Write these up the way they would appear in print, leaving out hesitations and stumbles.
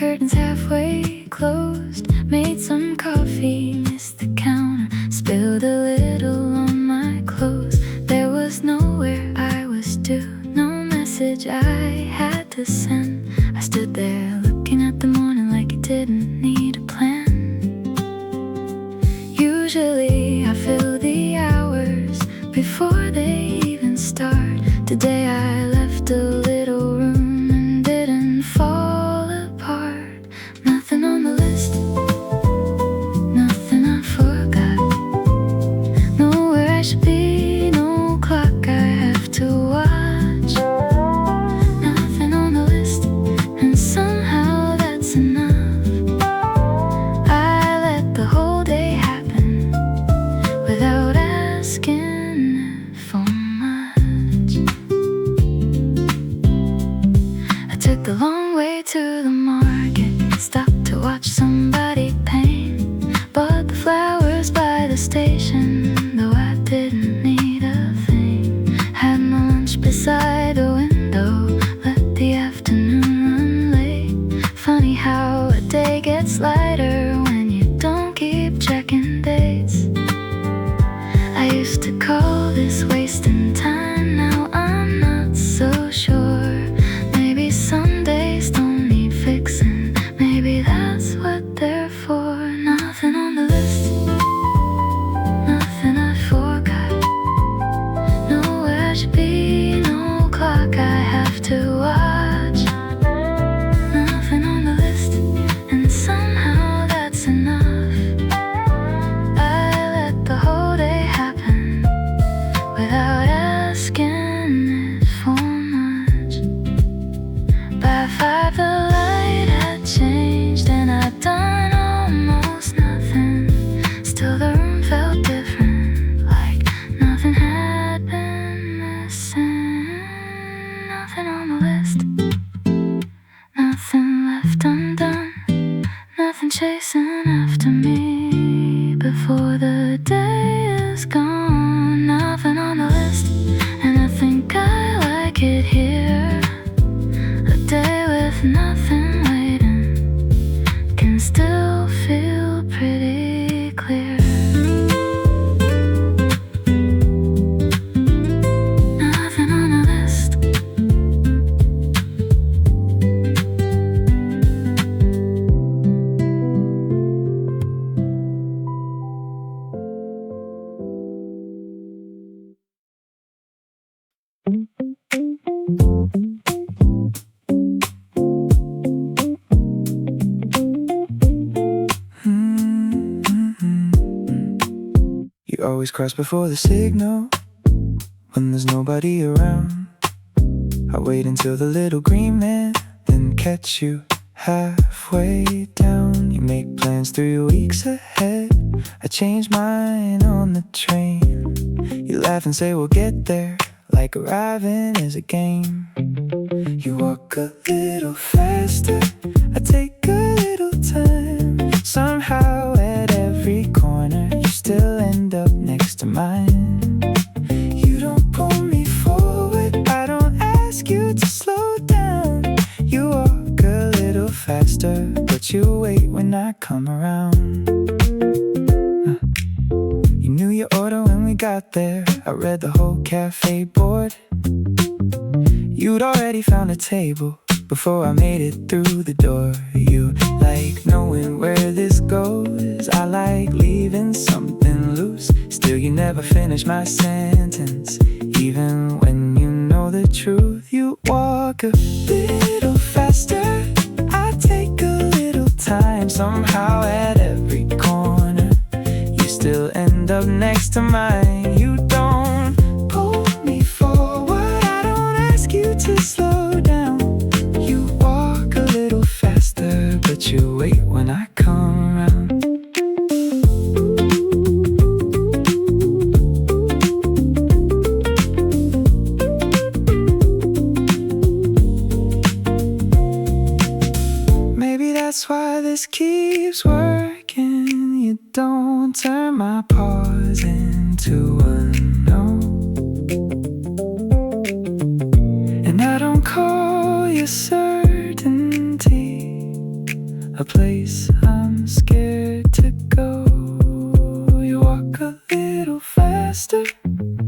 curtains halfway closed. Made some coffee, missed the counter, spilled a little on my clothes. There was nowhere I was due, no message I had to send. I stood there looking at the morning like it didn't need a plan. Usually I fill the hours before they even start. Today I left a little room and didn't fall apart. Nothing on the list, nothing I forgot. Nowhere I should be, no clock I have to watch. Nothing on the list, and somehow that's enough. I let the whole day happen without asking for much. I took the long way to the market, stopped to watch somebody paint. Bought the flowers by the station, though I didn't need a thing. Had my lunch beside the window, let the afternoon run late. Funny how a day gets lighter when you don't keep checking dates. I used to call this wasting time, now I'm not so sure. Maybe some days don't need fixing, maybe that's what they're for. Nothing on the list, nothing I forgot. Nowhere I should be, no clock I have to watch. Nothing on the list, and somehow that's enough. I let the whole day happen without asking for much. By 5 the light had changed and I'd done almost nothing. Still the room felt different, like nothing had been missing. Nothing on the list, nothing left undone, nothing chasing after me before the day is gone. Nothing on the list, and I think I like it here. A day with nothing waiting can still feel pretty clear. Nothing on the list. You always cross before the signal when there's nobody around. I wait until the little green man, then catch you halfway down. You make plans 3 weeks ahead, I change mine on the train. You laugh and say we'll get there, like arriving is a game. You walk a little faster, I take a little time. Somehow at every corner you still end up next to mine. You don't pull me forward, I don't ask you to slow down. You walk a little faster, but you wait when I come around. You knew your order when we got there, I read the whole cafe board. You'd already found a table before I made it through the door. You like knowing where this goes, I like leaving something loose. Still you never finish my sentence, even when you know the truth. You walk a little faster, I take a little time. Somehow at every corner you still end up next to mine. You don't pull me forward, I don't ask you to slow down. You walk a little faster, but you wait when I come around. Maybe that's why this keeps working. You don't turn my pause into a no, and I don't call you certainty. a place I'm scared to go. You walk a little faster,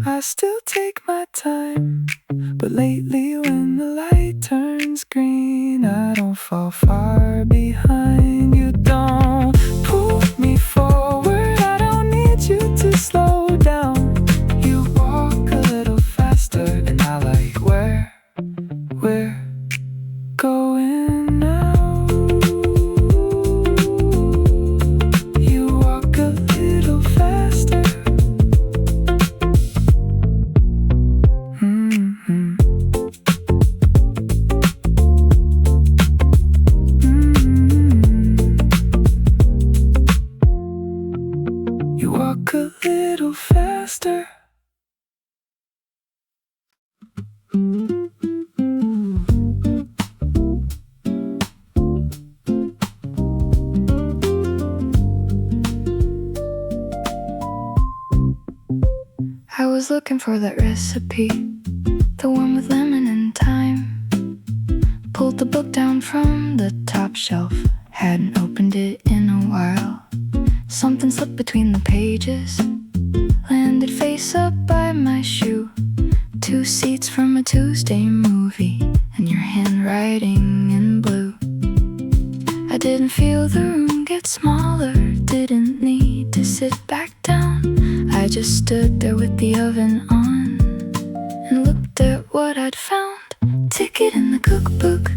I still take my time, but lately when the light turns green, I don't fall far behind. You don't pull me forward, I don't need you to slow down. You walk a little faster, and I like where we're going now. You walk a little faster. You walk a little faster. I was looking for that recipe, the one with lemon and thyme. Pulled the book down from the top shelf, hadn't opened it in a while. Something slipped between the pages, landed face up by my shoe. 2 seats from a Tuesday movie, and your handwriting in blue. I didn't feel the room get smaller, didn't need to sit back down. I just stood there with the oven on and looked at what I'd found. Ticket in the cookbook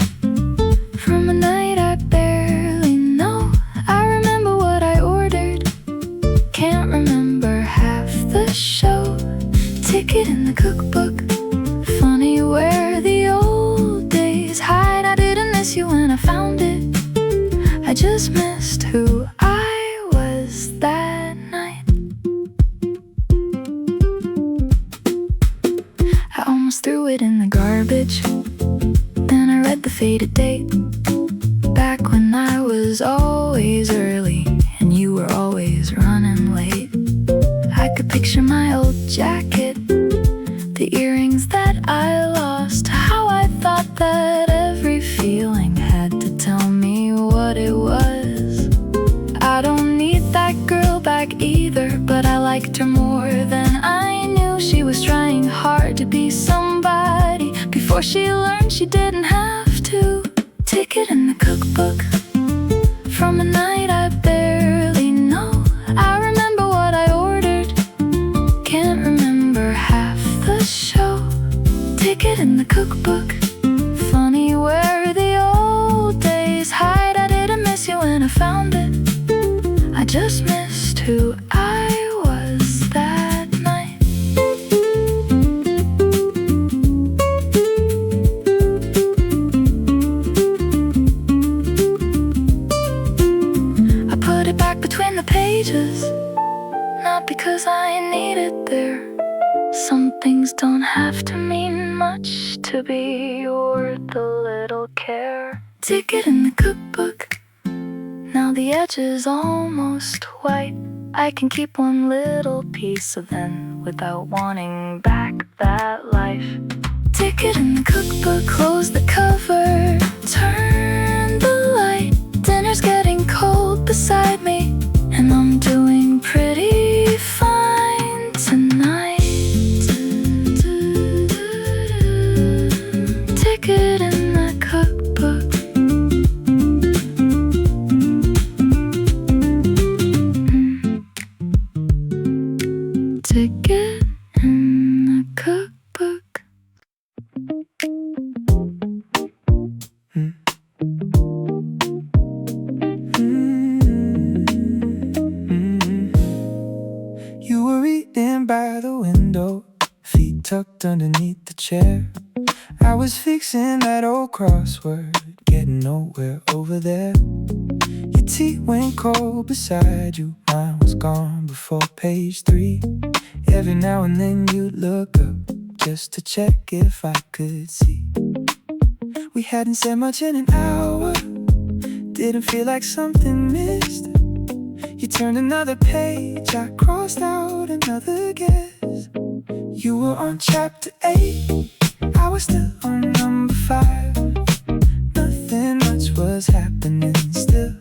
from a night I barely know. I remember what I ordered, can't remember half the show. Ticket in the cookbook, funny where the old days hide. I didn't miss you when I found it, I just missed who I was that night. I almost threw it in the garbage, then I read the faded date. Back when I was always early and you were always running late. I could picture my old jacket, the earrings that I lost. How I thought that every feeling had to tell me what it was. I don't need that girl back either, but I liked her more than I knew. She was trying hard to be somebody before she learned she didn't have to. Ticket in the cookbook from a night I barely know. I remember what I ordered, can't remember half the show. Ticket in the cookbook, funny where the old days hide. I didn't miss you when I found it, I just missed who I was that night. I put it back between the pages, not because I need it there. Some things don't have to mean much to be worth a little care. Ticket in the cookbook, now the edge is almost white. I can keep one little piece of then without wanting back that life. Ticket in the cookbook, close the cover, turn the light. Dinner's getting cold beside me, and I'm doing pretty fine tonight. Ticket in the cookbook. Ticket in the cookbook. You were reading by the window, feet tucked underneath the chair. I was fixing that old crossword, getting nowhere over there. Your tea went cold beside you, mine was gone before page 3. Every now and then you'd look up just to check if I could see. We hadn't said much in an hour, didn't feel like something missed. You turned another page, I crossed out another guess. You were on chapter 8, I was still on number 5. Nothing much was happening still.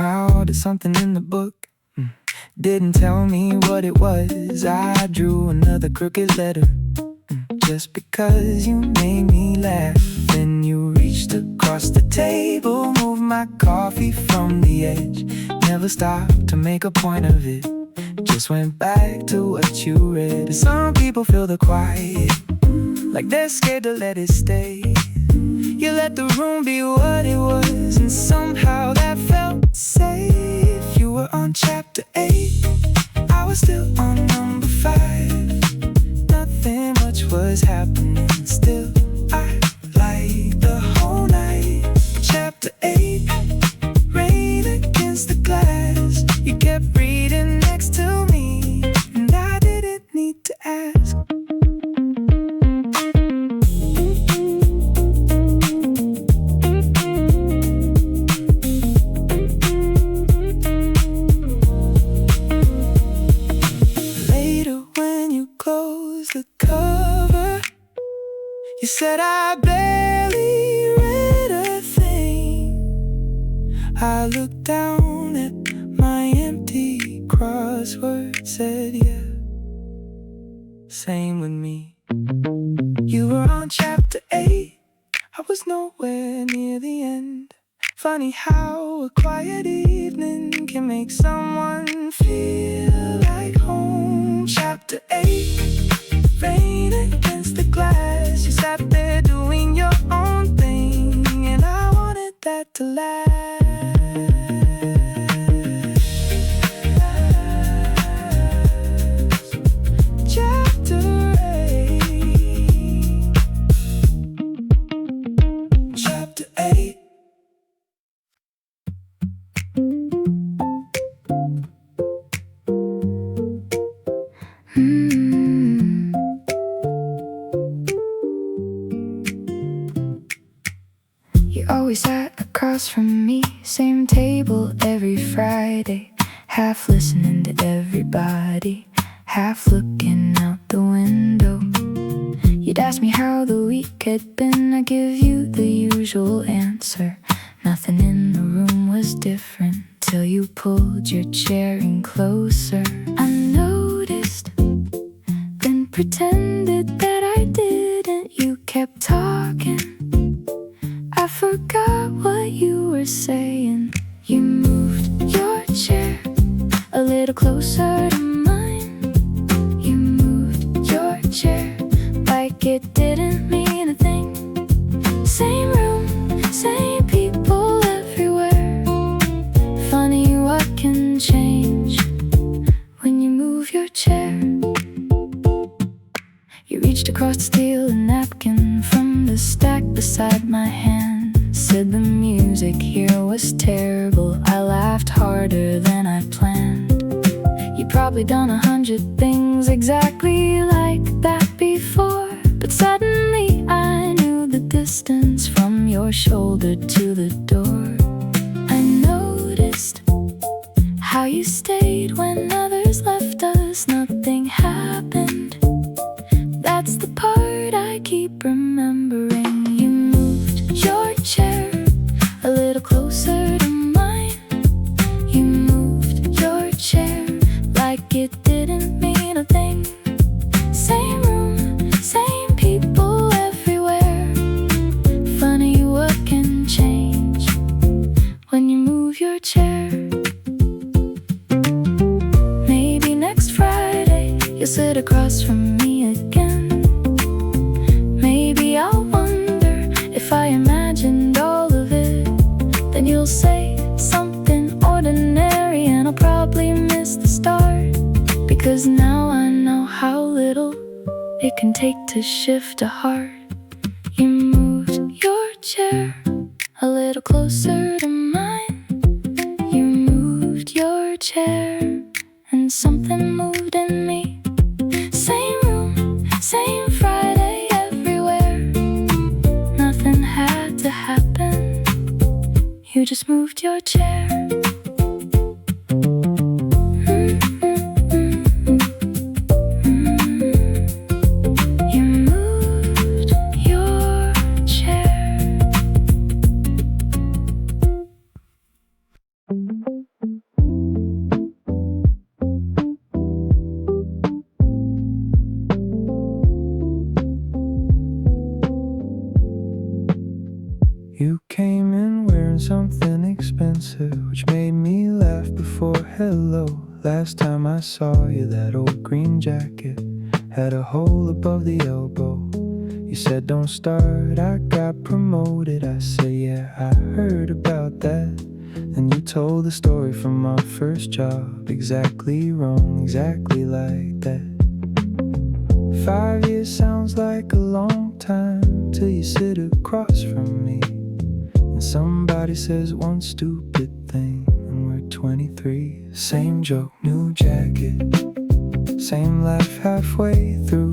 smiled at something in the book. Didn't tell me what it was. I drew another crooked letter. Just because you made me laugh. Then you reached across the table, moved my coffee from the edge. Never stopped to make a point of it. Just went back to what you read. Some people feel the quiet, like they're scared to let it stay. You let the room be what it was, and somehow that felt safe. You were on chapter 8, I was still on number 5. Nothing much was happening, still I liked the whole night. Chapter 8, rain against the glass. You kept reading next to me, and I didn't need to ask. The cover, you said I barely read a thing. I looked down at my empty crossword, said yeah, same with me. You were on chapter 8, I was nowhere near the end. Funny how a quiet evening can make someone feel like home. Chapter 8, rain against the glass. You sat there doing your own thing, and I wanted that to last. Chapter 8, chapter 8. You always sat across from me, same table every Friday, half listening to everybody, half looking out the window. You'd ask me how the week had been, I'd give you the usual answer. Nothing in the room was different till you pulled your chair in closer. I noticed, then pretended that I didn't. You kept talking, I forgot what you were saying. You moved your chair a little closer to mine. You moved your chair like it didn't mean a thing. Same room, same people everywhere. Funny what can change when you move your chair. You reached across to steal a napkin from the stack beside my hand. Said the music here was terrible. I laughed harder than I planned. You'd probably done 100 things exactly like that before, but suddenly I knew the distance from your shoulder to the door. I noticed how you stayed when others left us. Nothing happened. That's the part I keep remembering. You moved your chair a little closer to mine. You moved your chair like it didn't mean a thing. Same room, same people everywhere. Funny what can change when you move your chair. Maybe next Friday you'll sit across from me again. Maybe I'll wonder if I imagined all of it. Then you'll say something ordinary, and I'll probably miss the start, because now I know how little it can take to shift a heart. You moved your chair a little closer to mine. You moved your chair, and something moved in me. Same room, same Friday everywhere. Nothing had to happen. You just moved your chair. You moved your chair. laugh before hello. Last time I saw you, that old green jacket had a hole above the elbow. You said don't start, I got promoted. I said yeah, I heard about that. Then you told the story from our first job. Exactly wrong, exactly like that. 5 years sounds like a long time till you sit across from me and somebody says one stupid thing and we're 23. Same joke, new jacket, same laugh halfway through.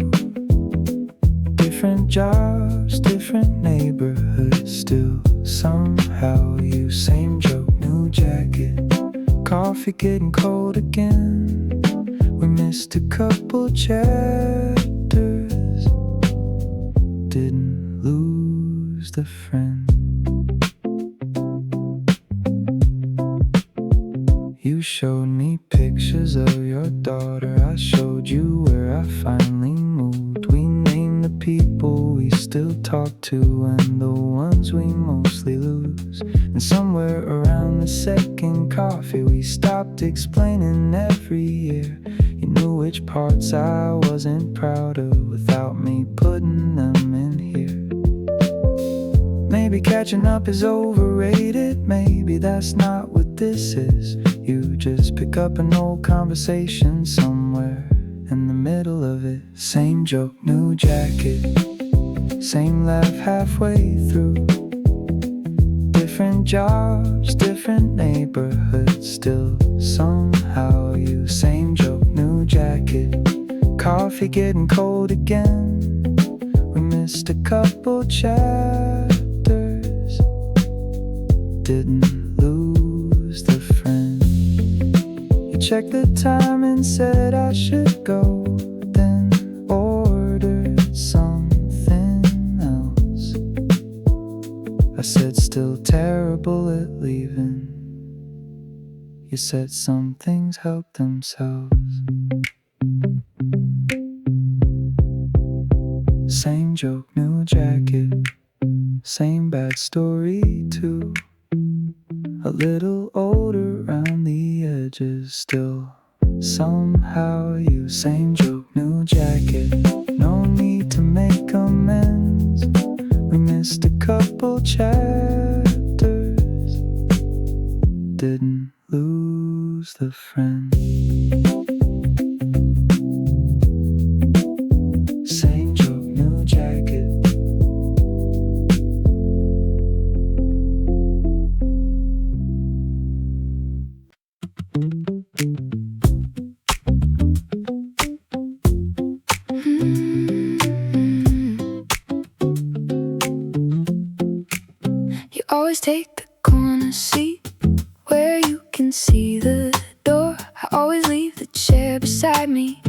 Different jobs, different neighborhoods, still somehow you. Same joke, new jacket, coffee getting cold again. We missed a couple chapters, didn't lose the friend. You showed me pictures of your daughter, I showed you where I finally moved. We named the people we still talk to and the ones we mostly lose. And somewhere around the second coffee we stopped explaining every year. You knew which parts I wasn't proud of without me putting them in here. Maybe catching up is overrated, maybe that's not what this is. You just pick up an old conversation somewhere in the middle of it. Same joke, new jacket, same laugh halfway through. Different jobs, different neighborhoods, still somehow you. Same joke, new jacket, coffee getting cold again. We missed a couple chapters, didn't lose the friend. You checked the time and said I should go, then ordered something else. I said still terrible at leaving. You said some things help themselves. Same joke, new jacket, same bad story too. A little older around the edges, still somehow you. Same joke, new jacket, no need to make amends. We missed a couple chapters, didn't lose the friend. Same joke, new jacket. You always take the corner seat where you can see the door. I always leave the chair beside me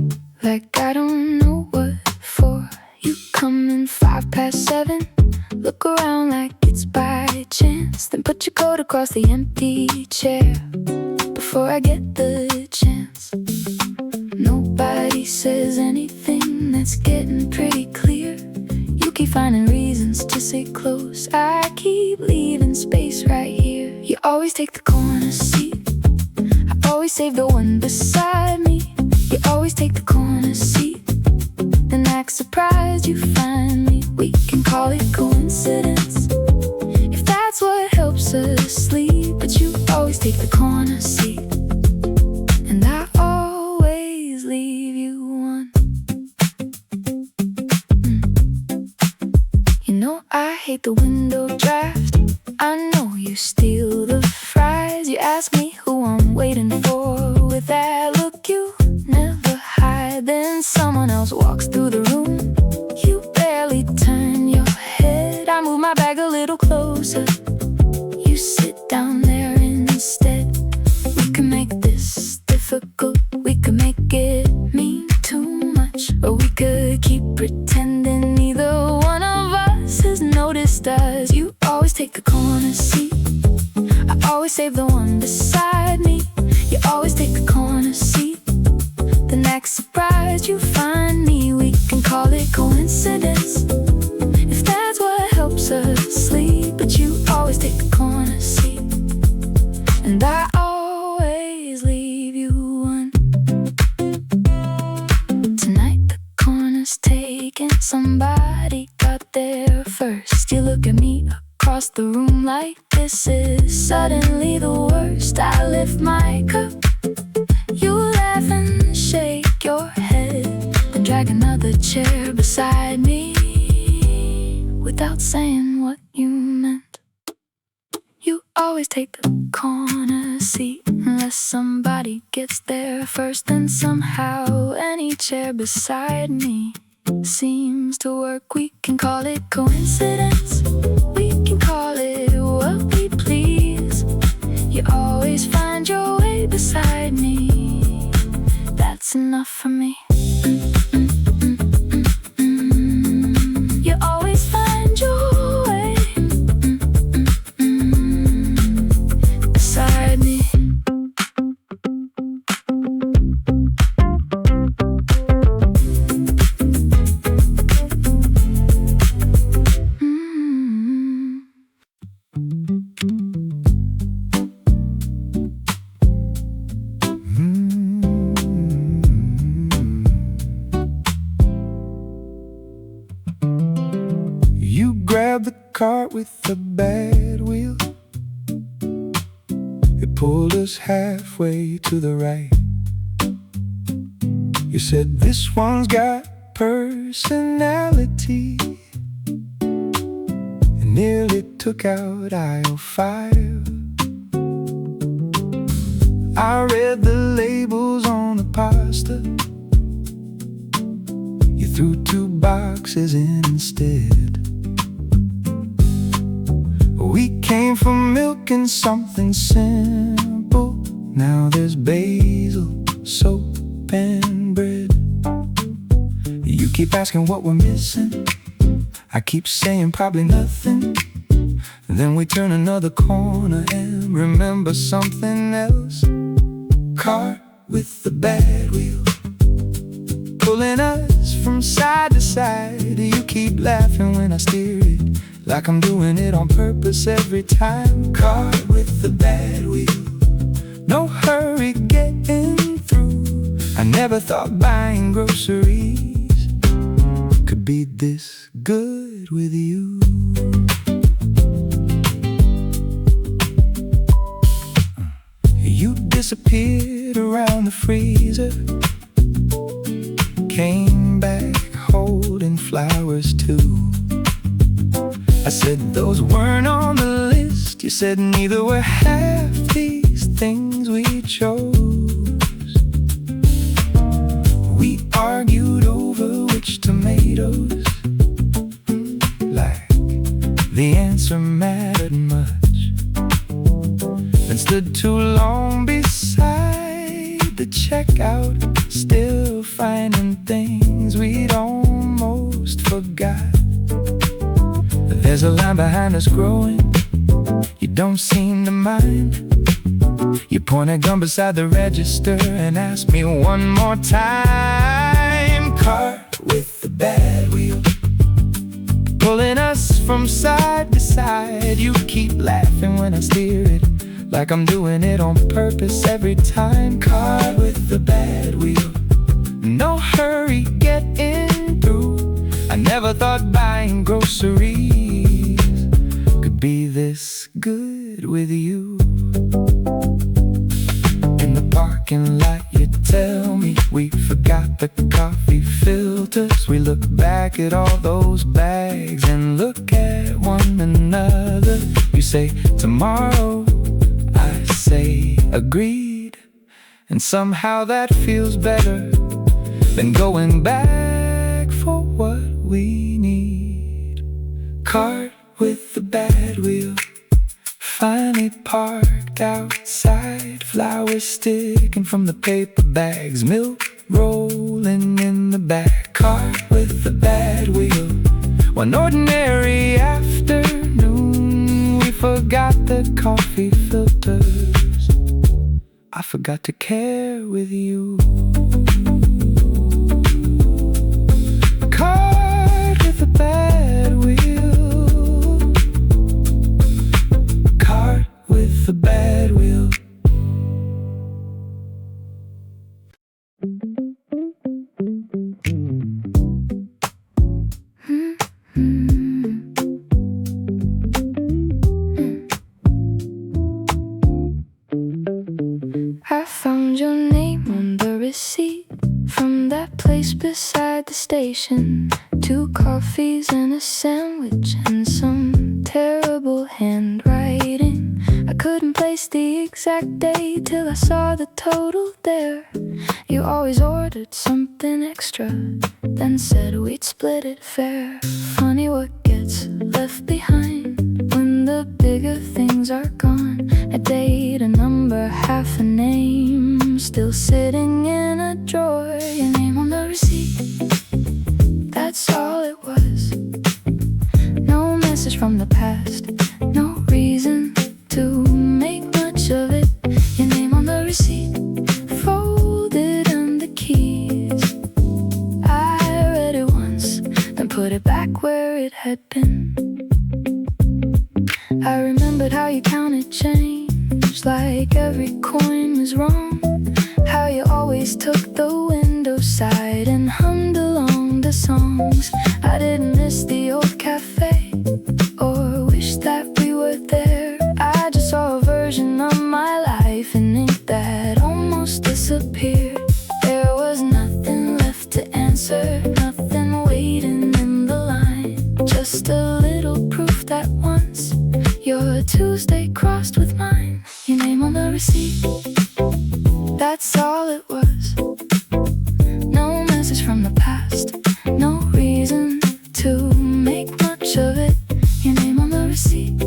like I don't know what for. You come in 7:05, look around like it's by chance, then put your coat across the empty chair before I get the chance. Nobody says anything, that's getting pretty clear. You keep finding reasons to sit close, I keep leaving space right here. You always take the corner seat, I always save the one beside me. You always take the corner seat, then act surprised you find me. We can call it coincidence if that's what helps us sleep, but you always take the corner seat, and I always leave you one. You know I hate the window draft, I know you steal the fries. You ask me who I'm waiting for with that look you never hide. Then someone else walks through the room, you barely turn your head. I move my bag a little closer, you sit down there instead. We can make this difficult, we could make it mean too much, or we could keep pretending neither one of us has noticed us. You always take the corner seat, I always save the one beside me. You always take the corner seat, the next surprise you find me. We can call it coincidence if that's what helps us sleep, but you always take the corner seat, and I always across the room like this is suddenly the worst. I lift my cup, you laugh and shake your head, then drag another chair beside me without saying what you meant. You always take the corner seat unless somebody gets there first, then somehow any chair beside me seems to work. We can call it coincidence, we can call it what we please. You always find your way beside me, that's enough for me. You always find your way beside me. You grabbed the cart with the bad wheel. It pulled us halfway to the right. You said this one's got personality, and nearly took out aisle 5. I read the labels on the pasta. You threw 2 boxes in instead. We came from milk and something simple. Now there's basil, soap, and bread. You keep asking what we're missing. I keep saying probably nothing. Then we turn another corner and remember something else. Car with the bad wheel, pulling us from side to side. You keep laughing when I steer it, like I'm doing it on purpose every time. Car with the bad wheel, no hurry getting through. I never thought buying groceries could be this good with you. You disappeared around the freezer, came back holding flowers too. I said those weren't on the list. You said neither were half these things we chose. We argued over which tomatoes, like the answer mattered much. Then stood too long beside the checkout, still finding things we'd almost forgot. There's a line behind us growing, you don't seem to mind. You point a gun beside the register and ask me one more time. Cart with the bad wheel, pulling us from side to side. You keep laughing when I steer it, like I'm doing it on purpose every time. Car with the bad wheel, no hurry getting through. I never thought buying groceries could be this good with you. In the parking lot you tell me we forgot the coffee filters. We look back at all those bags and look at one another. You say tomorrow, I say agreed, and somehow that feels better than going back for what we need. Cart with the bad wheel, finally parked outside. Flowers sticking from the paper bags, milk rolling in the back. Cart with the bad wheel, one ordinary afternoon. We forgot the coffee filters, I forgot to care with you. Cart with the bad wheel, cart with the bad wheel. found your name on the receipt from that place beside the station. 2 coffees and a sandwich and some terrible handwriting. I couldn't place the exact day till I saw the total there. You always ordered something extra, then said we'd split it fair. Funny what gets left behind when the bigger things are gone. A date, a number, half a name, still sitting in a drawer. Your name on the receipt, that's all it was. No message from the past, no reason to make much of it. Your name on the receipt, folded under keys. I read it once, then put it back where it had been. I remembered how you counted change, like every coin was wrong. How you always took the window side and hummed along the songs. I didn't miss the old cafe or wish that we were there. I just saw a version of my life in ink that almost disappeared. There was nothing left to answer, nothing waiting in the line. Just a little proof that once your Tuesday crossed with mine. Your name on the receipt, that's all it was. No message from the past, no reason to make much of it. Your name on the receipt,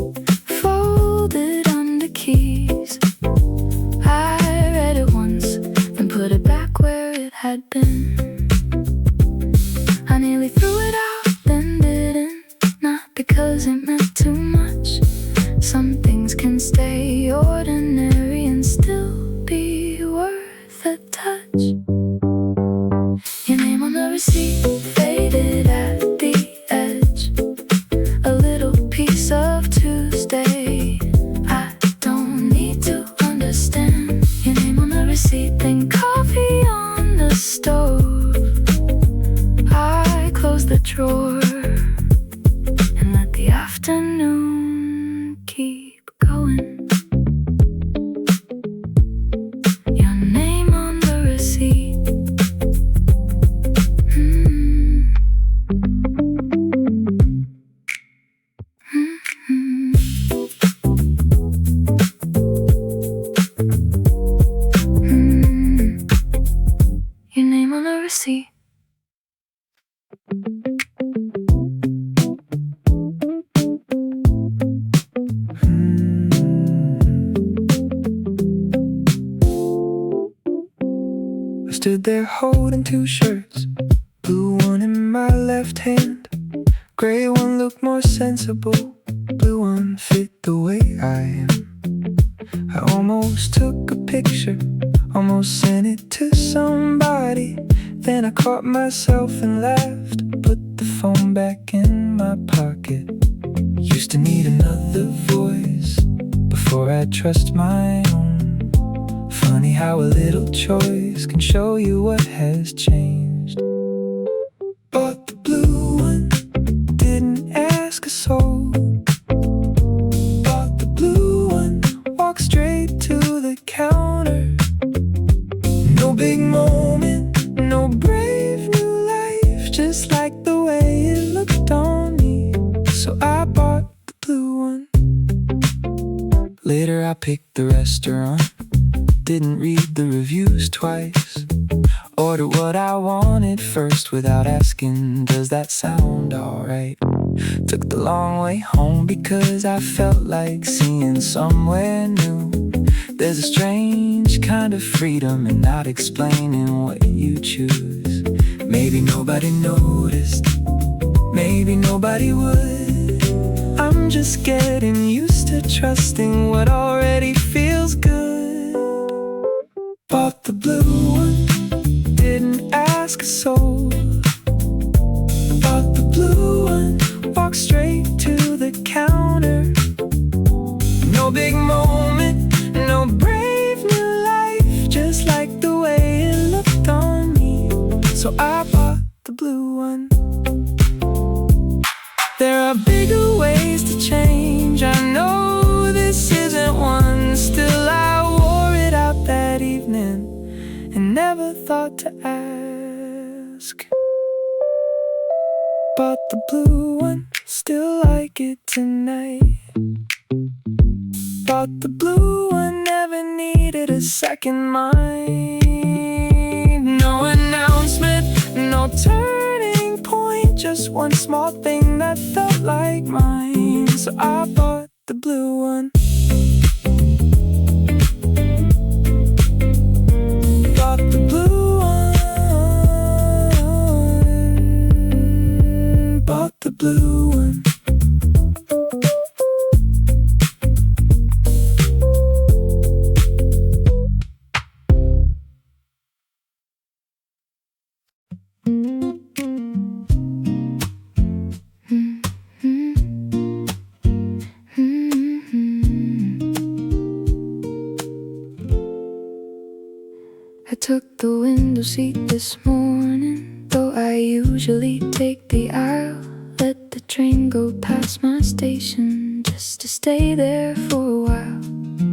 folded under keys. I read it once, then put it back where it had been. I nearly threw it out, then didn't. Not because it meant too much. Some things can stay ordinary and still be worth a touch. Your name on the receipt, faded at the edge. A little piece of Tuesday I don't need to understand. Your name on the receipt, then coffee on the stove. I closed the drawer and let the afternoon keep going. Your name on the receipt. Your name on the receipt. I stood there holding 2 shirts, blue one in my left hand, gray one looked more sensible, blue one fit the way I am. I almost took a picture, almost sent it to somebody, then I caught myself and laughed, put the phone back in my pocket. Used to need another voice before I trust my own. Funny how a little choice can show you what has changed. Bought the blue one, didn't ask a soul. Bought the blue one, walked straight to the counter. No big moment, no brave new life, just like the way it looked on me. So I bought the blue one. Later I picked the restaurant, didn't read the reviews twice. Ordered what I wanted first without asking, does that sound alright? Took the long way home because I felt like seeing somewhere new. There's a strange kind of freedom in not explaining what you choose. Maybe nobody noticed, maybe nobody would. I'm just getting used to trusting what already feels good. Bought the blue one, didn't ask a soul. Bought the blue one, walked straight to the counter. No big moment, no brave new life, just like the way it looked on me. So I bought the blue one. There are bigger ways to change, I know this isn't one. Still I wore it out that evening. never thought to ask. Bought the blue one, still like it tonight. Bought the blue one, never needed a second mind. No announcement, no turning point, just one small thing that felt like mine. So I bought the blue one. Bought the blue one. Bought the blue one. I took the window seat this morning, though I usually take the aisle. Let the train go past my station just to stay there for a while.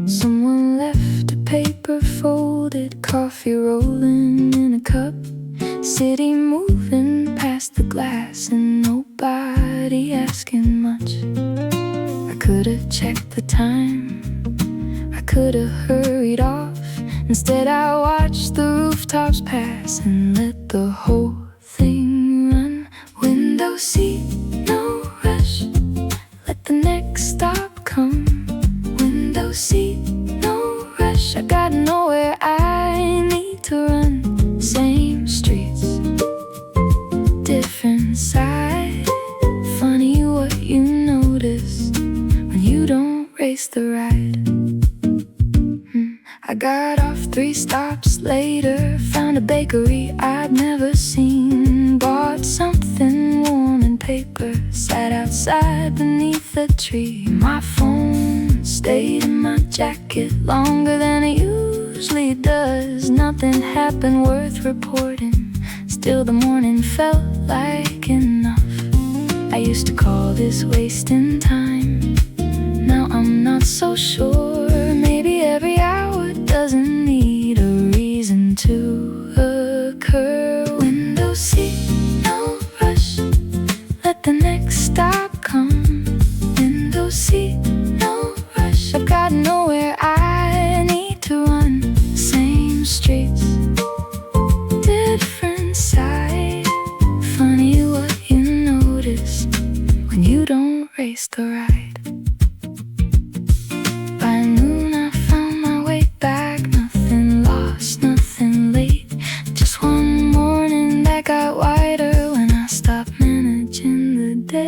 Someone left a paper folded, coffee rolling in a cup, city moving past the glass and nobody asking much. I could've checked the time, I could've hurried off. Instead I watched the rooftops pass and let the whole thing run. Window seat, no rush, let the next stop come. Window seat, no rush, I gotta know where I need to run. Same streets, different side. Funny what you notice when you don't race the ride. I got off 3 stops later, found a bakery I'd never seen. Bought something warm and paper, sat outside beneath the tree. My phone stayed in my jacket longer than it usually does. Nothing happened worth reporting, still the morning felt like enough. I used to call this wasting time, now I'm not so sure. Maybe every hour doesn't need a reason to occur. Window seat, no rush, let the next stop come. Window seat, no rush, I've gotta know where I need to run. Same streets, different side. Funny what you notice when you don't race the ride. By noon I found my way back, nothing lost, nothing late. Just one morning that got wider when I stopped managing the day.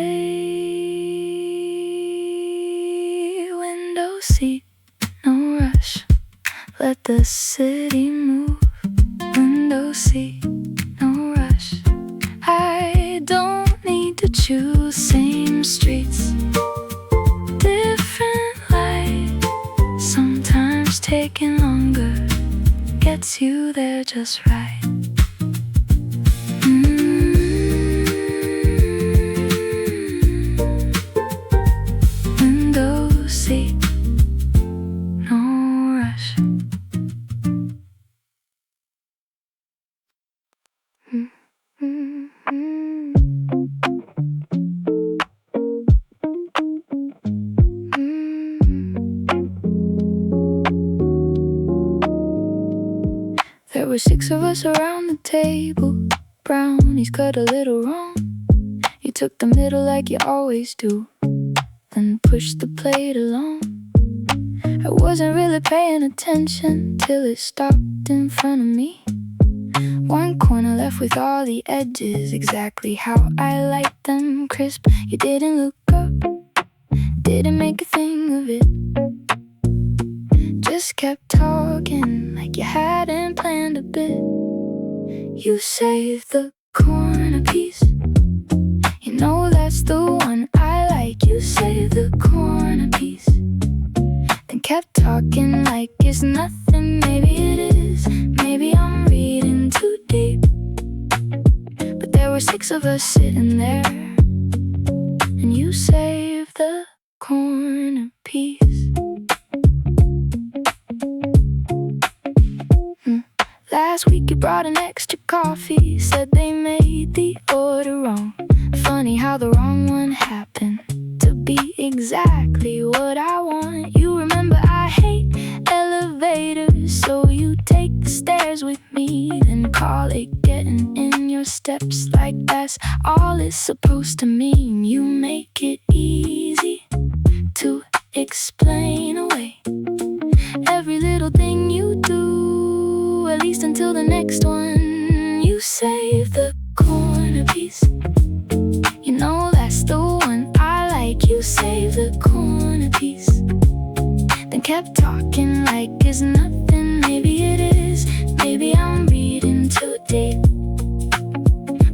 Window seat, no rush, let the city move. Window seat, no rush, I don't need to choose. Same streets, different light. Sometimes taking longer gets you there just right. Window seat, no rush. There were 6 of us around the table. Brownies cut a little wrong. You took the middle like you always do, then pushed the plate along. I wasn't really paying attention till it stopped in front of me. One corner left with all the edges, exactly how I like them, crisp. You didn't look up, didn't make a thing of it, just kept talking like you hadn't planned a bit. You saved the corner piece, you know that's the one I like. You saved the corner piece, then kept talking like it's nothing. Maybe it is, maybe I'm reading too deep, but there were 6 of us sitting there, and you saved the corner piece. Last week you brought an extra coffee, said they made the order wrong. Funny how the wrong one happened to be exactly what I want. You remember I hate elevators, so you take the stairs with me, then call it getting in your steps. Like that's all it's supposed to mean. You make it easy to explain away every little thing you do, at least until the next one. You save the corner piece, you know that's the one I like. You save the corner piece, then kept talking like it's nothing. Maybe it is, maybe I'm reading too deep,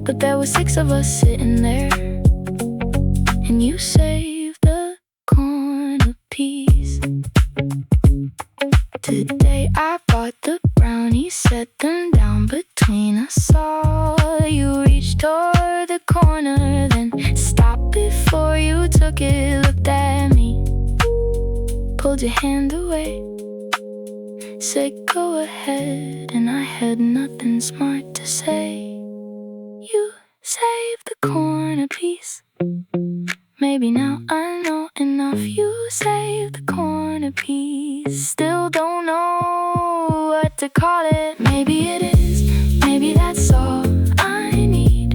but there were 6 of us sitting there, and you saved the corner piece. Today I bought the brownies, set them down between us all. You reached toward the corner, then stopped before you took it. Looked at me, pulled your hand away, said go ahead, and I had nothing smart to say. You saved the corner piece, maybe now I know enough. You saved the corner piece, still don't know what to call it. Maybe it is, maybe that's all I need.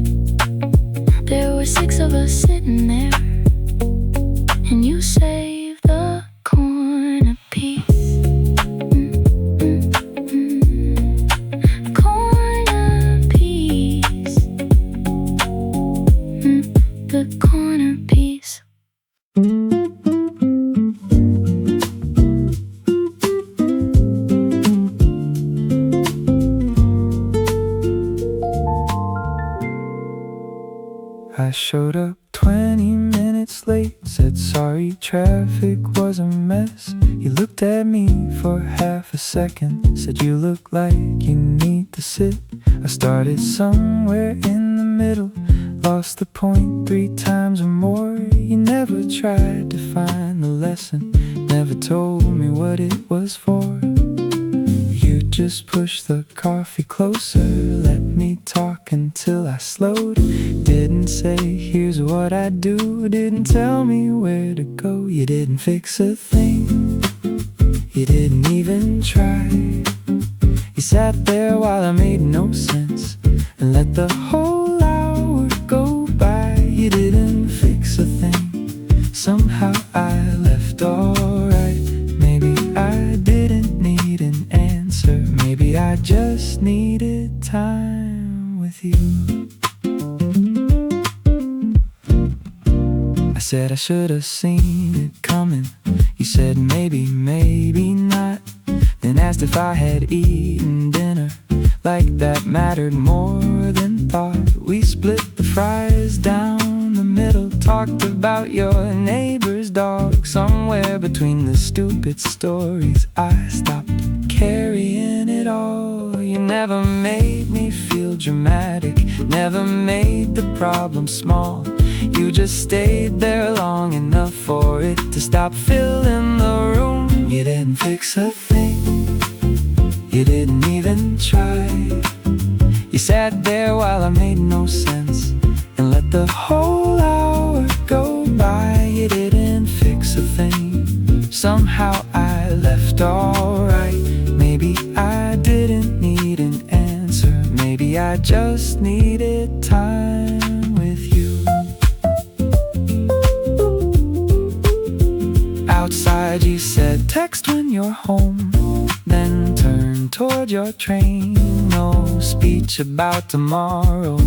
There were 6 of us sitting there, and you saved the corner piece. Corner piece. The corner piece. I showed up 20 minutes late, said sorry, traffic was a mess. You looked at me for half a second, said you look like you need to sit. I started somewhere in the middle, lost the point 3 times or more. You never tried to find the lesson, never told me what it was for. You just pushed the coffee closer, let me talk until I slowed. Didn't say here's what I do, didn't tell me where to go. You didn't fix a thing, you didn't even try. You sat there while I made no sense, and let the whole hour go by. You didn't fix a thing, somehow I left alright. Maybe I didn't need an answer, maybe I just needed time with you. I said I should have seen it coming. You said maybe, maybe not. Then asked if I had eaten dinner, like that mattered more than thought. We split the fries down the middle, talked about your neighbor's dog. Somewhere between the stupid stories, I stopped carrying it all. You never made me feel dramatic, never made the problem small. You just stayed there long enough for it to stop filling the room. You didn't fix a thing, you didn't even try. You sat there while I made no sense, and let the whole hour go by. You didn't fix a thing, somehow I left alright. Maybe I didn't need an answer, maybe I just needed time with you. Outside you said text when you're home, then turn toward your train. No speech about tomorrow,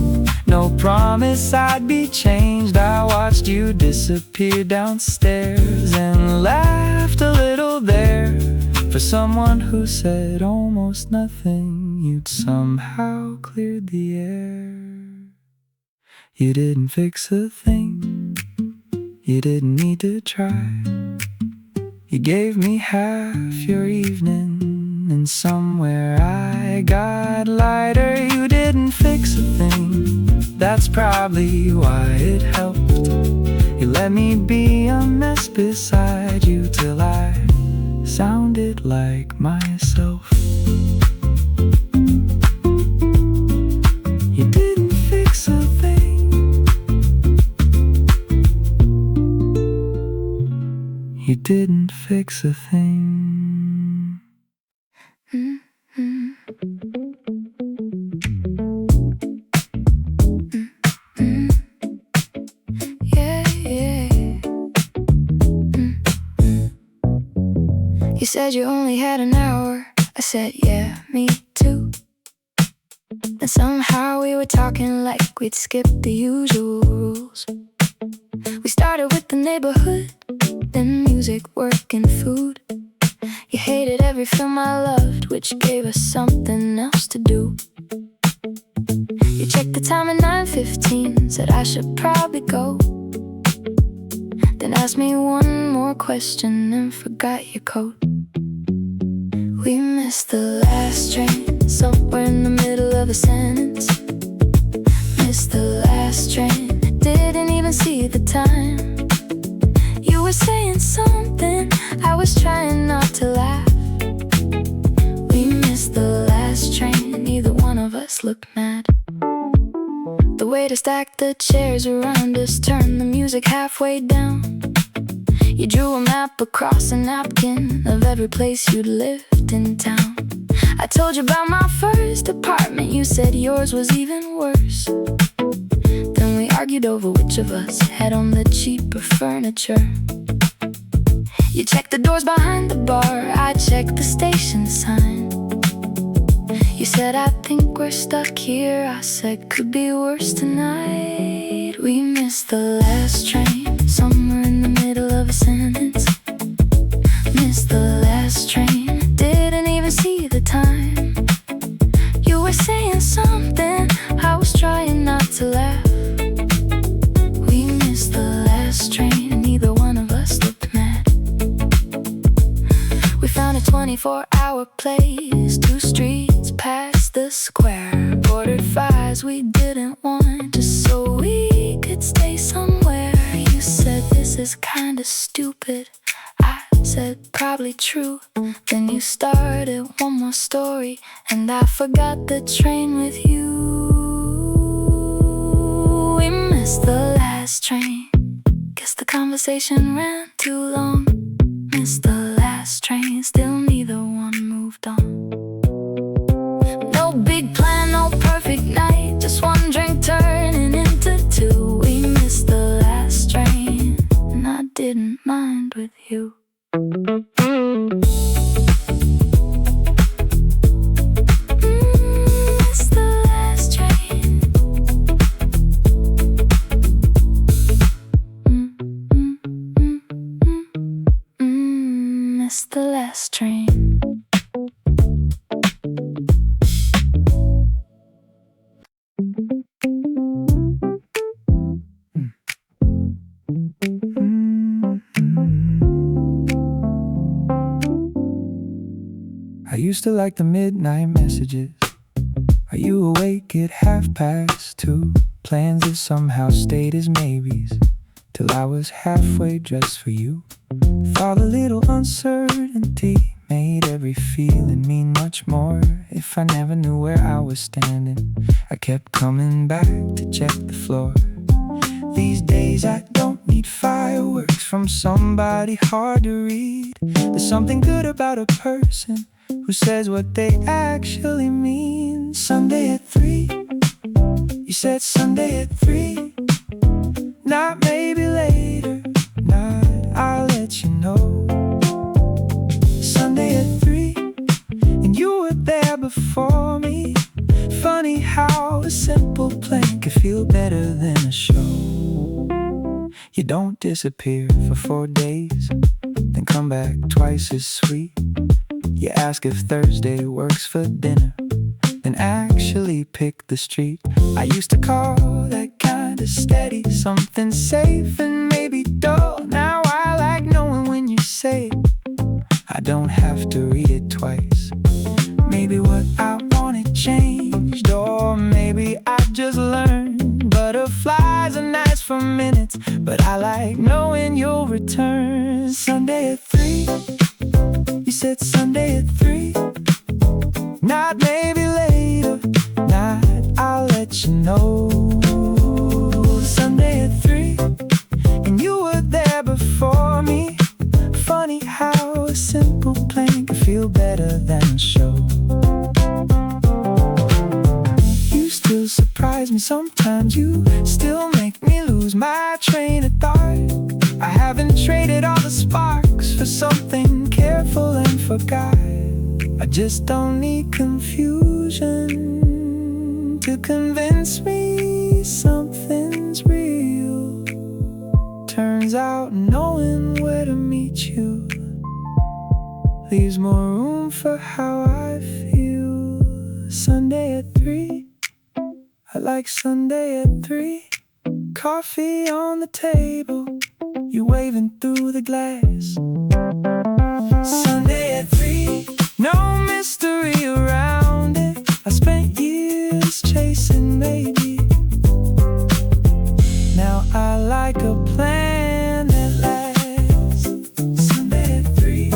no promise I'd be changed. I watched you disappear downstairs and laughed a little there. For someone who said almost nothing, you'd somehow cleared the air. You didn't fix a thing, you didn't need to try. You gave me half your evening, and somewhere I got lighter. You didn't fix a thing, that's probably why it helped. You let me be a mess beside you till I sounded like myself. didn't fix a thing. You said you only had an hour. I said, yeah, me too. Then somehow we were talking like we'd skipped the usual rules. We started with the neighborhood, then music, work, and food. You hated every film I loved, which gave us something else to do. You checked the time at 9:15, said I should probably go. Then asked me one more question and forgot your coat. We missed the last train, somewhere in the middle of a sentence. Missed the last train, didn't even see the time. You were saying something, I was trying not to laugh. We missed the last train, neither one of us looked mad. The waiter stacked the chairs around us, turned the music halfway down. You drew a map across a napkin of every place you'd lived in town. I told you about my first apartment, you said yours was even worse. Then we argued over which of us had on the cheaper furniture. You checked the doors behind the bar, I checked the station sign. You said, I think we're stuck here. I said, could be worse tonight. We missed the last train, somewhere in the middle of a sentence. Missed the last train, didn't even see the time. You were saying something, I was trying not to laugh. We missed the last train, and neither one of us looked mad. We found a 24-hour place, 2 streets past the square. Ordered fries we didn't want, just so we could stay somewhere. You said, this is kinda stupid. I said, probably true. Then you started one more story, and I forgot the train with you. We missed the last train, guess the conversation ran too long. Missed the last train, still neither one moved on. No big plan, no perfect night, just one drink turning into 2. We missed the last train, and I didn't mind with you. Missed the last train. Missed the last train. I used to like the midnight messages. Are you awake at 2:30? Plans that somehow stayed as maybes, till I was halfway dressed for you. Thought a little uncertainty made every feeling mean much more. If I never knew where I was standing, I kept coming back to check the floor. These days I don't need fireworks from somebody hard to read. There's something good about a person who says what they actually mean. Sunday at 3, you said Sunday at 3. Not maybe later, not I'll let you know. Sunday at 3, and you were there before me. Funny how a simple plan could feel better than a show. You don't disappear for 4 days, then come back twice as sweet. You ask if Thursday works for dinner, then actually pick the street. I used to call that kinda steady, something safe and maybe dull. Now I like knowing when you say it, I don't have to read it twice. Maybe what I wanted changed, or maybe I just learned. Butterflies are nice for minutes, but I like knowing you'll return. Sunday at 3, you said Sunday at 3. Not maybe later, not I'll let you know. Sunday at 3, and you were there before me. Funny feel better than a show. You still surprise me sometimes, you still make me lose my train of thought. I haven't traded all the sparks for something careful and forgot. I just don't need confusion to convince me something's real. Turns out knowing where to meet you leaves more room for how I feel. Sunday at 3, I like Sunday at 3. Coffee on the table, you waving through the glass. Sunday at 3, no mystery around it. I spent years chasing maybe. Now I like a plan that lasts. Sunday at 3.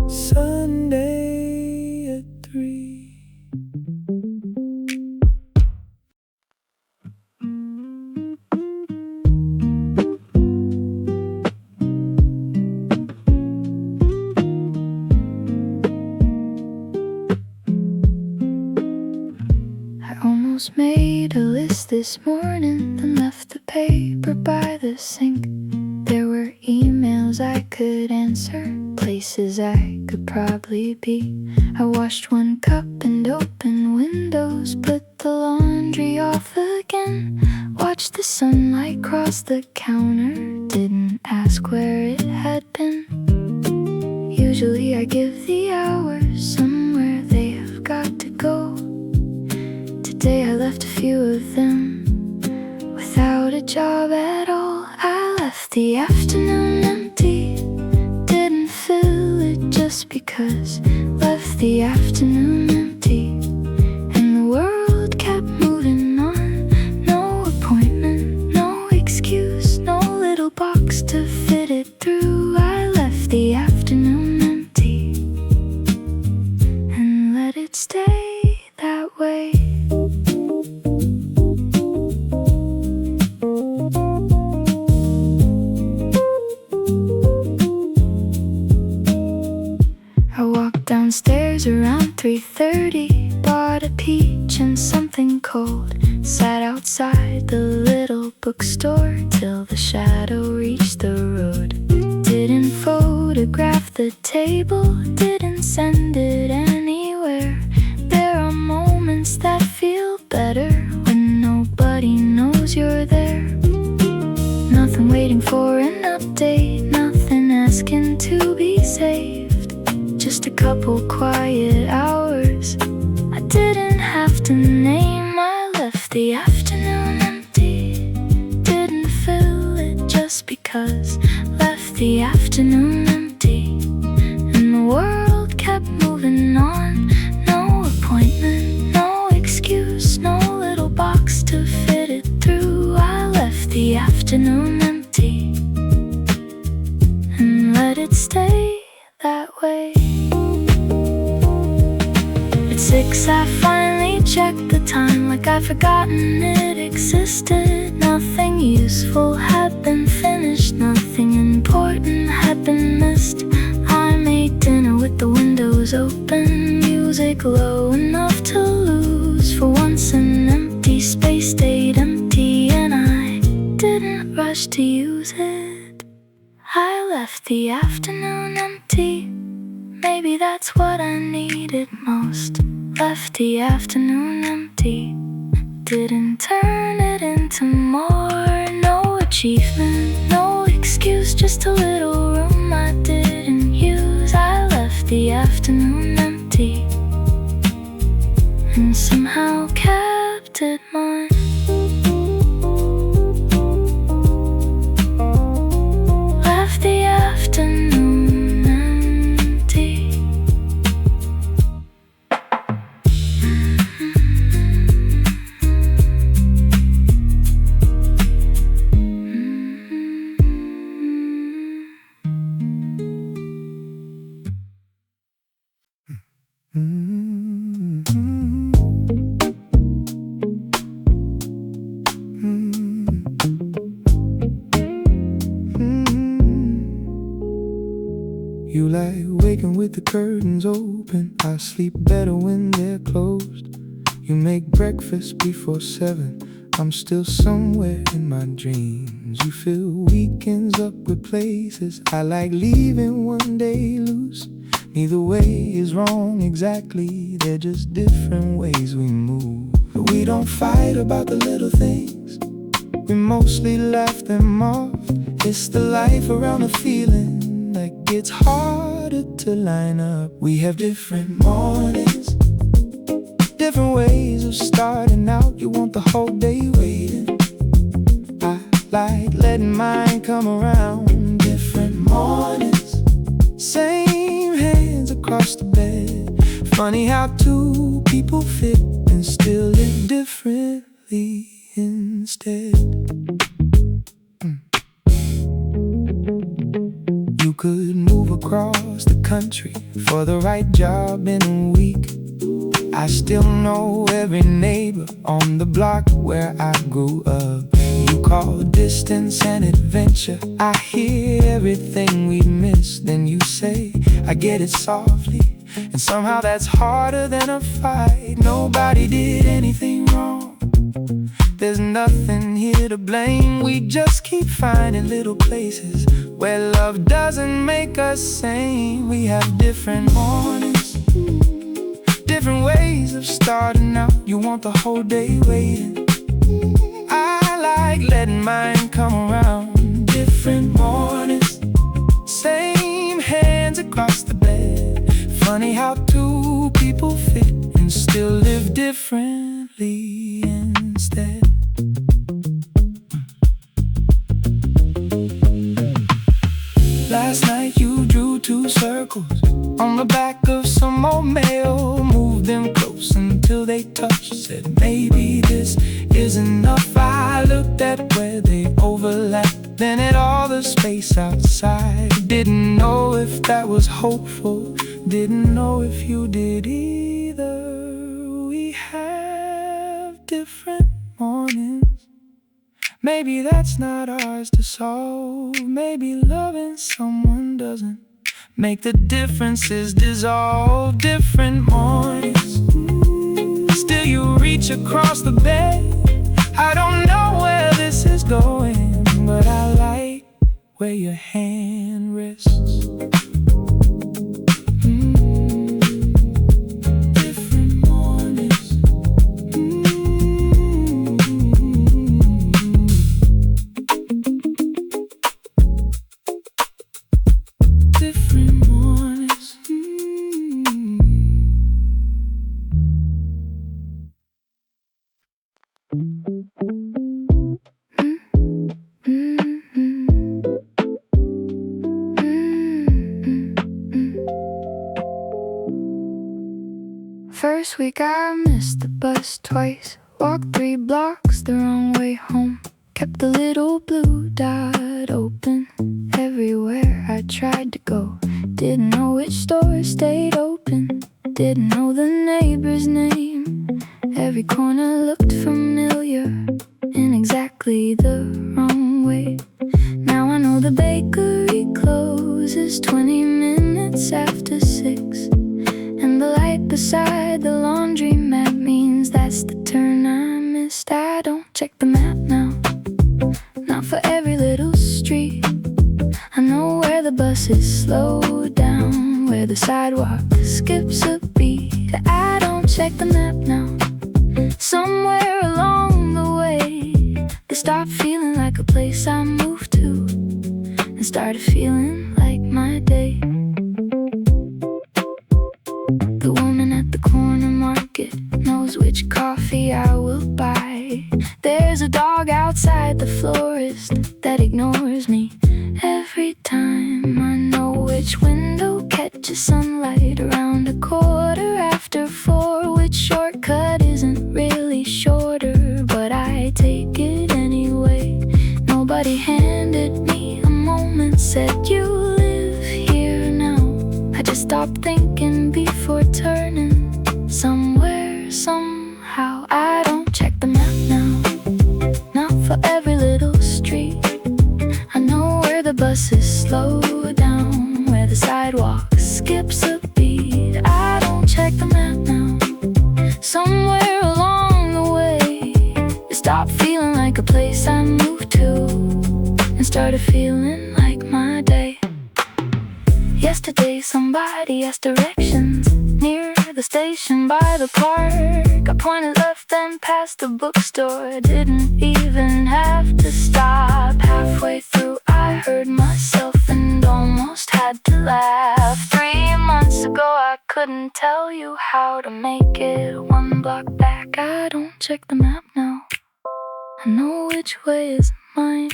Sunday at 3. Made a list this morning, then left the paper by the sink. There were emails I could answer, places I could probably be. I washed one cup and opened windows, put the laundry off again. Watched the sunlight cross the counter, didn't ask where it had been. Usually I give the hours somewhere they have got to go. Today I left a few of them without a job at all. I left the afternoon empty, didn't fill it just because. Left the afternoon empty, and the world kept moving on. No appointment, no excuse, no little box to fit it through. I left the afternoon empty and let it stay that way. Downstairs around 3:30, bought a peach and something cold. Sat outside the little bookstore till the shadow reached the road. Didn't photograph the table, didn't send it anywhere. There are moments that feel better when nobody knows you're there. Nothing waiting for an update, nothing asking to be saved. Just a couple quiet hours I didn't have to name. I left the afternoon empty, didn't fill it just because. Left the afternoon empty, and the world kept moving on. No appointment, no excuse, no little box to fit it through. I left the afternoon empty and let it stay that way. At 6 I finally checked the time, like I'd forgotten it existed. Nothing useful had been finished, nothing important had been missed. I made dinner with the windows open, music low enough to lose. For once an empty space stayed empty, and I didn't rush to use it. I left the afternoon empty, maybe that's what I needed most. Left the afternoon empty, didn't turn it into more. No achievement, no excuse, just a little room I didn't use. I left the afternoon empty and somehow kept it mine. Left the afternoon empty. You like waking with the curtains open. I sleep better when they're closed. You make breakfast before 7. I'm still somewhere in my dreams. You fill weekends up with places. I like leaving one day loose. Neither way is wrong exactly. They're just different ways we move. But we don't fight about the little things. We mostly laugh them off. It's the life around the feeling that gets harder to line up. We have different mornings, different ways of starting out. You want the whole day waiting. I like letting mine come around. Different mornings, same hands across the bed. Funny how two people fit and still live differently instead. You could move across the country for the right job in a week. I still know every neighbor on the block where I grew up. You call distance an adventure. I hear everything we miss. Then you say, I get it softly. And somehow that's harder than a fight. Nobody did anything wrong. There's nothing here to blame. We just keep finding little places where love doesn't make us sane. We have different mornings, different ways of starting out. You want the whole day waiting. I like letting mine come around. Different mornings, same hands across the bed. Funny how two people fit and still live differently instead. Last night you drew 2 circles on the back of some old mail. Moved them close until they touched. Said maybe this is enough. I looked at where they overlapped, then at all the space outside. Didn't know if that was hopeful. Didn't know if you did either. We have different mornings. Maybe that's not ours to solve. Maybe loving someone doesn't make the differences dissolve. Different mornings, still you reach across the bed. I don't know where this is going, but I like where your hand rests. First week I missed the bus twice. Walked 3 blocks the wrong way home. Kept the little blue dot open everywhere I tried to go. Didn't know which store stayed open. Didn't know the neighbor's name. Every corner looked familiar in exactly the wrong way. Now I know the bakery closes 20 minutes after 6. And the light beside the laundromat means that's the turn I missed. I don't check the map now, not for every little street. I know where the buses slow down, where the sidewalk skips a beat. I don't check the map now. Somewhere along the way, it stopped feeling like a place I moved to and started feeling like my day. The woman at the corner market knows which coffee I will buy. There's a dog outside the florist that ignores me every time. I know which window catches sunlight around 4:15. Which shortcut isn't really shorter, but I take it anyway. Nobody handed me a moment, said you live here now. I just stopped thinking before turning somewhere, somehow. I don't check the map now, not for every little street. I know where the buses slow down, where the sidewalk the place I moved to and started feeling like my day. Yesterday somebody asked directions near the station by the park. I pointed left then past the bookstore. Didn't even have to stop. Halfway through I heard myself and almost had to laugh. 3 months ago I couldn't tell you how to make it 1 block back. I don't check the map now. I know which way is mine.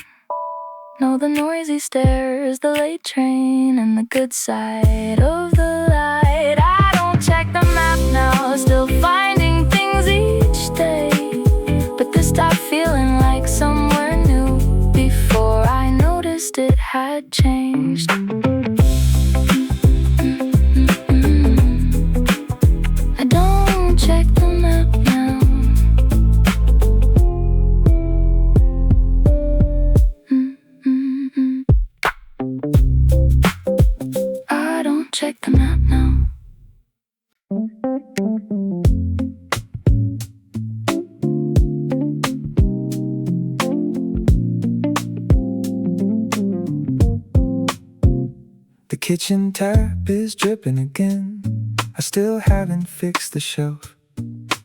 Know the noisy stairs, the late train, and the good side of the light. I don't check the map now, still finding things each day. But this stopped feeling like somewhere new before I noticed it had changed. I don't check the map now. I don't check the map now. The kitchen tap is dripping again. I still haven't fixed the shelf.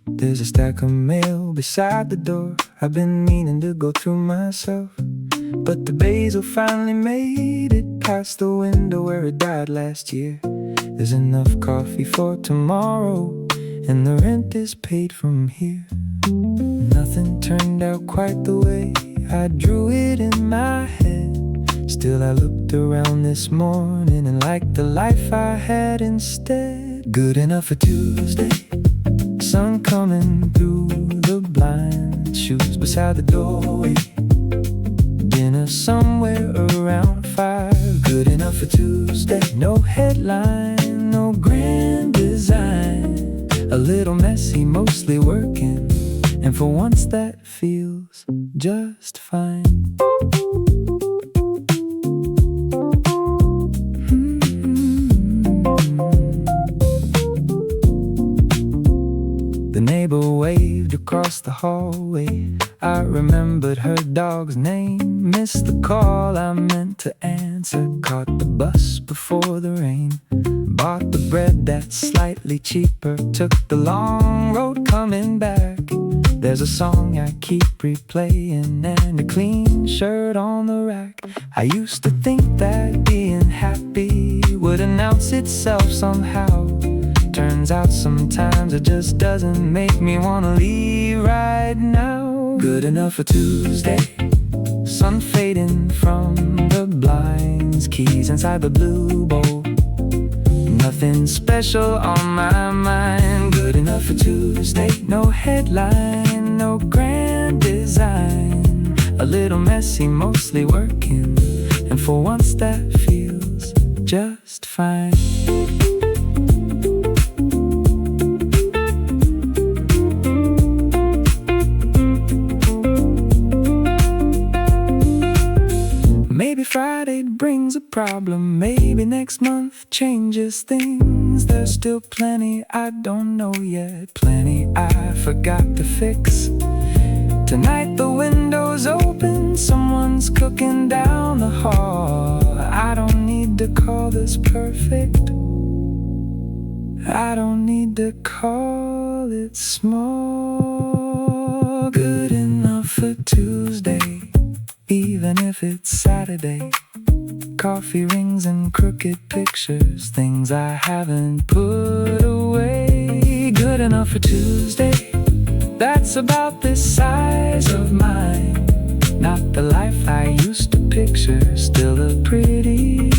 There's a stack of mail beside the door. I've been meaning to go through myself, but the basil finally made it past the window where it died last year. There's enough coffee for tomorrow, and the rent is paid from here. Nothing turned out quite the way I drew it in my head. Still I looked around this morning and liked the life I had instead. Good enough for Tuesday. Sun coming through the blinds, shoes beside the doorway. Dinner somewhere around 5. Good enough for Tuesday. No headline, no grand design. A little messy, mostly working, and for once that feels just fine. The neighbor waved across the hallway. I remembered her dog's name. Missed the call I meant to answer. Caught the bus before the rain. Bought the bread that's slightly cheaper. Took the long road coming back. There's a song I keep replaying and a clean shirt on the rack. I used to think that being happy would announce itself somehow. Turns out sometimes it just doesn't make me wanna leave right now. Good enough for Tuesday. Sun fading from the blinds. Keys inside the blue bowl. Nothing special on my mind. Good enough for Tuesday. No headline, no grand design. A little messy, mostly working, and for once that feels just fine. Maybe Friday brings a problem. Maybe next month changes things. There's still plenty I don't know yet. Plenty I forgot to fix. Tonight the window's open. Someone's cooking down the hall. I don't need to call this perfect. I don't need to call it small. Good enough for Tuesday, even if it's Saturday. Coffee rings and crooked pictures, things I haven't put away. Good enough for Tuesday. That's about this size of mine. Not the life I used to picture, still a pretty